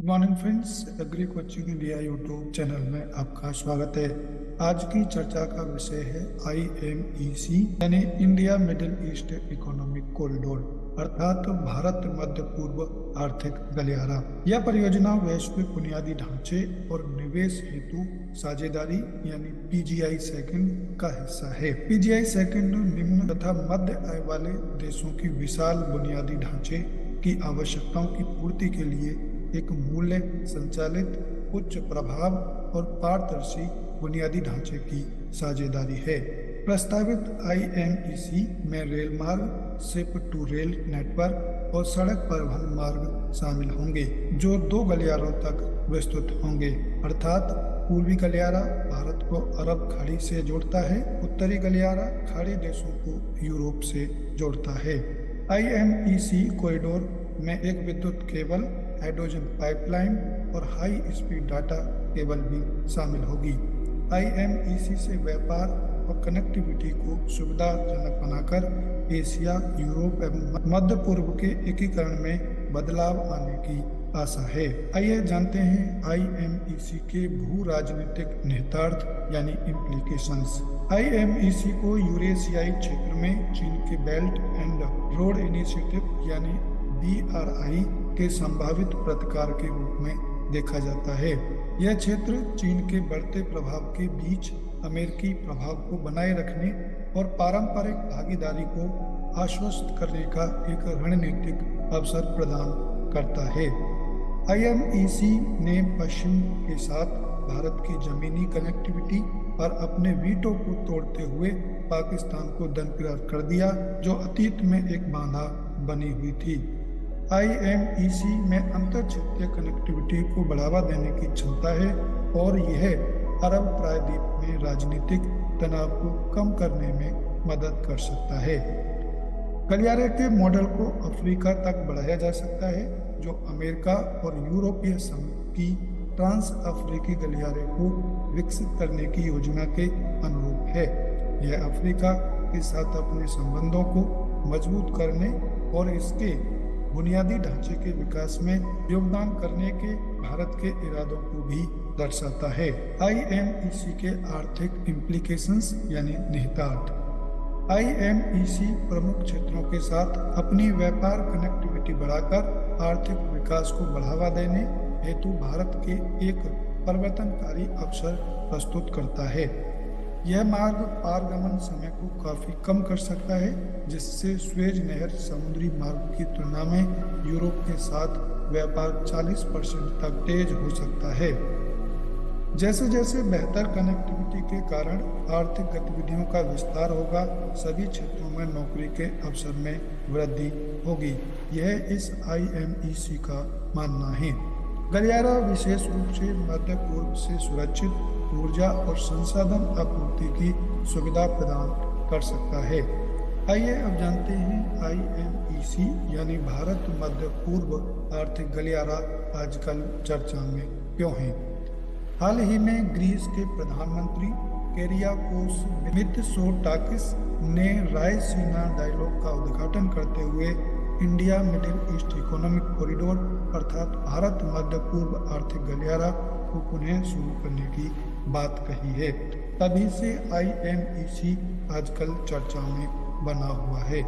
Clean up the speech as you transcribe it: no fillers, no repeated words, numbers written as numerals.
Good morning friends, agree coaching India YouTube channel में आपका स्वागत है। आज की चर्चा का विषय है IMEC यानी India middle east economic corridor अर्थात भारत मध्य पूर्व आर्थिक गलियारा। यह परियोजना वैश्विक बुनियादी ढांचे और निवेश हेतु साझेदारी यानी PGI सेकंड का हिस्सा है। PGI सेकंड निम्न तथा मध्य आय वाले देशों की विशाल बुनियादी ढांचे की आवश्यकताओं की पूर्ति के लिए एक मूल्य संचालित उच्च प्रभाव और पारदर्शी बुनियादी ढांचे की साझेदारी है। प्रस्तावित IMEC में रेल मार्ग, शिप टू रेल नेटवर्क और सड़क परिवहन मार्ग शामिल होंगे जो 2 गलियारों तक विस्तृत होंगे, अर्थात पूर्वी गलियारा भारत को अरब खाड़ी से जोड़ता है, उत्तरी गलियारा खाड़ी देशों को यूरोप से जोड़ता है। IMEC कॉरिडोर में एक विद्युत केबल, हाइड्रोजन पाइपलाइन और हाई स्पीड डाटा केबल भी शामिल होगी। IMEC से व्यापार और कनेक्टिविटी को सुविधाजनक बनाकर एशिया, यूरोप एवं मध्य पूर्व के एकीकरण में बदलाव आने की आशा है। आइए जानते हैं IMEC के भू राजनीतिक निहितार्थ यानी इम्प्लीकेशंस। IMEC को यूरेशियाई क्षेत्र में चीन के बेल्ट एंड रोड इनिशिएटिव यानी BRI के संभावित प्रतिकार के रूप में देखा जाता है। यह क्षेत्र चीन के बढ़ते प्रभाव के बीच अमेरिकी प्रभाव को बनाए रखने और पारंपरिक भागीदारी को आश्वस्त करने का एक रणनीतिक अवसर प्रदान करता है। IMEC ने पश्चिम के साथ भारत की जमीनी कनेक्टिविटी और अपने वीटो को तोड़ते हुए पाकिस्तान को दरकिनार कर दिया, जो अतीत में एक बाधा बनी हुई थी। IMEC में अंतर क्षेत्रीय कनेक्टिविटी को बढ़ावा देने की क्षमता है और यह अरब प्रायद्वीप में राजनीतिक तनाव को कम करने में मदद कर सकता है। गलियारे के मॉडल को अफ्रीका तक बढ़ाया जा सकता है, जो अमेरिका और यूरोपीय संघ की ट्रांस अफ्रीकी गलियारे को विकसित करने की योजना के अनुरूप है। यह अफ्रीका के साथ अपने संबंधों को मजबूत करने और इसके बुनियादी ढांचे के विकास में योगदान करने के भारत के इरादों को भी दर्शाता है। IMEC के आर्थिक इम्प्लीकेशंस यानी निहितार्थ। IMEC प्रमुख क्षेत्रों के साथ अपनी व्यापार कनेक्टिविटी बढ़ाकर आर्थिक विकास को बढ़ावा देने हेतु भारत के एक परिवर्तनकारी अवसर प्रस्तुत करता है। यह मार्ग पारगमन समय को काफी कम कर सकता है, जिससे स्वेज नहर समुद्री मार्ग की तुलना में यूरोप के साथ व्यापार 40% तक तेज हो सकता है। जैसे जैसे बेहतर कनेक्टिविटी के कारण आर्थिक गतिविधियों का विस्तार होगा, सभी क्षेत्रों में नौकरी के अवसर में वृद्धि होगी। यह इस IMEC का मानना है। गलियारा विशेष रूप से मध्य पूर्व से सुरक्षित ऊर्जा और संसाधन आपूर्ति की सुविधा प्रदान कर सकता है। आइए अब जानते हैं IMEC यानी भारत मध्य पूर्व आर्थिक गलियारा आजकल चर्चा में क्यों है। हाल ही में ग्रीस के प्रधानमंत्री केरियाकोस मित्सोटाकिस ने रायसीना डायलॉग का उद्घाटन करते हुए India middle east economic corridor अर्थात भारत मध्य पूर्व आर्थिक गलियारा को पुनः शुरू करने की बात कही है। तभी से IMEC आजकल चर्चा में बना हुआ है।